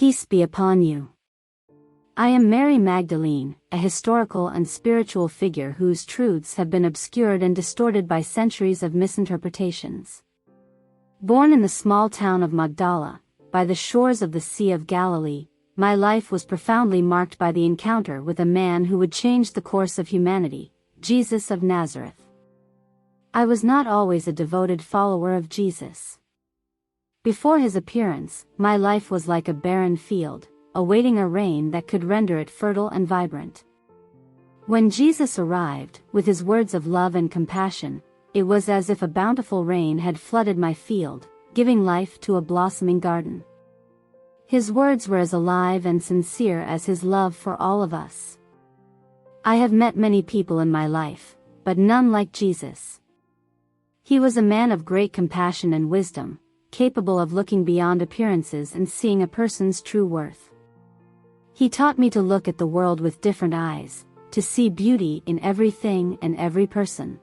Peace be upon you. I am Mary Magdalene, a historical and spiritual figure whose truths have been obscured and distorted by centuries of misinterpretations. Born in the small town of Magdala, by the shores of the Sea of Galilee, my life was profoundly marked by the encounter with a man who would change the course of humanity, Jesus of Nazareth. I was not always a devoted follower of Jesus. Before his appearance, my life was like a barren field, awaiting a rain that could render it fertile and vibrant. When Jesus arrived, with his words of love and compassion, it was as if a bountiful rain had flooded my field, giving life to a blossoming garden. His words were as alive and sincere as his love for all of us. I have met many people in my life, but none like Jesus. He was a man of great compassion and wisdom, capable of looking beyond appearances and seeing a person's true worth. He taught me to look at the world with different eyes, to see beauty in everything and every person.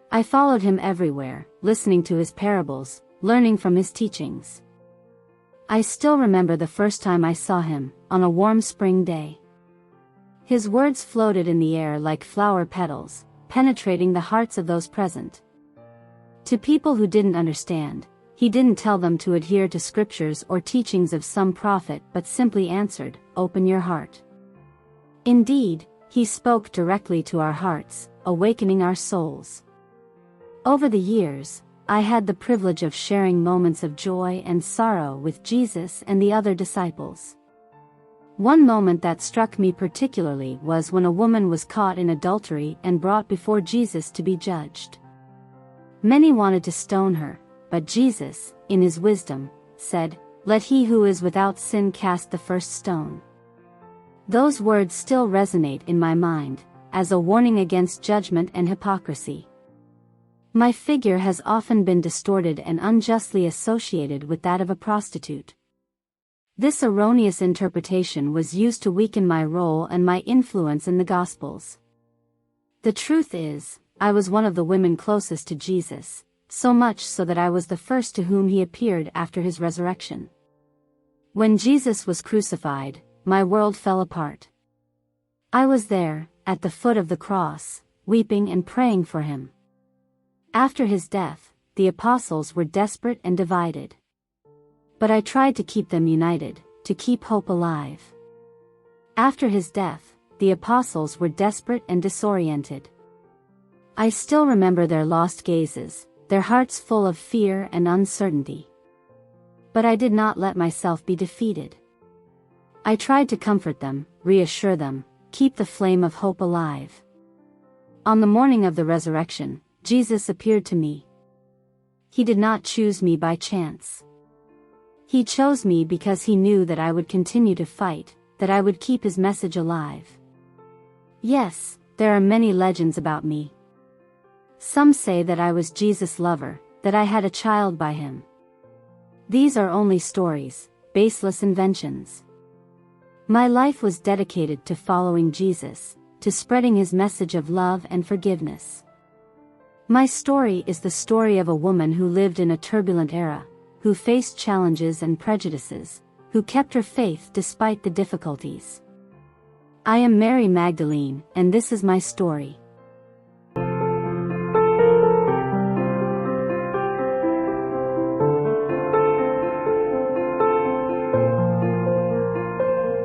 I followed him everywhere, listening to his parables, learning from his teachings. I still remember the first time I saw him, on a warm spring day. His words floated in the air like flower petals, penetrating the hearts of those present. To people who didn't understand, he didn't tell them to adhere to scriptures or teachings of some prophet but simply answered, "Open your heart." Indeed, he spoke directly to our hearts, awakening our souls. Over the years, I had the privilege of sharing moments of joy and sorrow with Jesus and the other disciples. One moment that struck me particularly was when a woman was caught in adultery and brought before Jesus to be judged. Many wanted to stone her, but Jesus, in his wisdom, said, "Let he who is without sin cast the first stone." Those words still resonate in my mind, as a warning against judgment and hypocrisy. My figure has often been distorted and unjustly associated with that of a prostitute. This erroneous interpretation was used to weaken my role and my influence in the Gospels. The truth is, I was one of the women closest to Jesus, so much so that I was the first to whom he appeared after his resurrection. When Jesus was crucified, my world fell apart. I was there, at the foot of the cross, weeping and praying for him. After his death, the apostles were desperate and divided. But I tried to keep them united, to keep hope alive. After his death, the apostles were desperate and disoriented. I still remember their lost gazes, their hearts full of fear and uncertainty. But I did not let myself be defeated. I tried to comfort them, reassure them, keep the flame of hope alive. On the morning of the resurrection, Jesus appeared to me. He did not choose me by chance. He chose me because he knew that I would continue to fight, that I would keep his message alive. Yes, there are many legends about me. Some say that I was Jesus' lover, that I had a child by him. These are only stories, baseless inventions. My life was dedicated to following Jesus, to spreading his message of love and forgiveness. My story is the story of a woman who lived in a turbulent era, who faced challenges and prejudices, who kept her faith despite the difficulties. I am Mary Magdalene, and this is my story.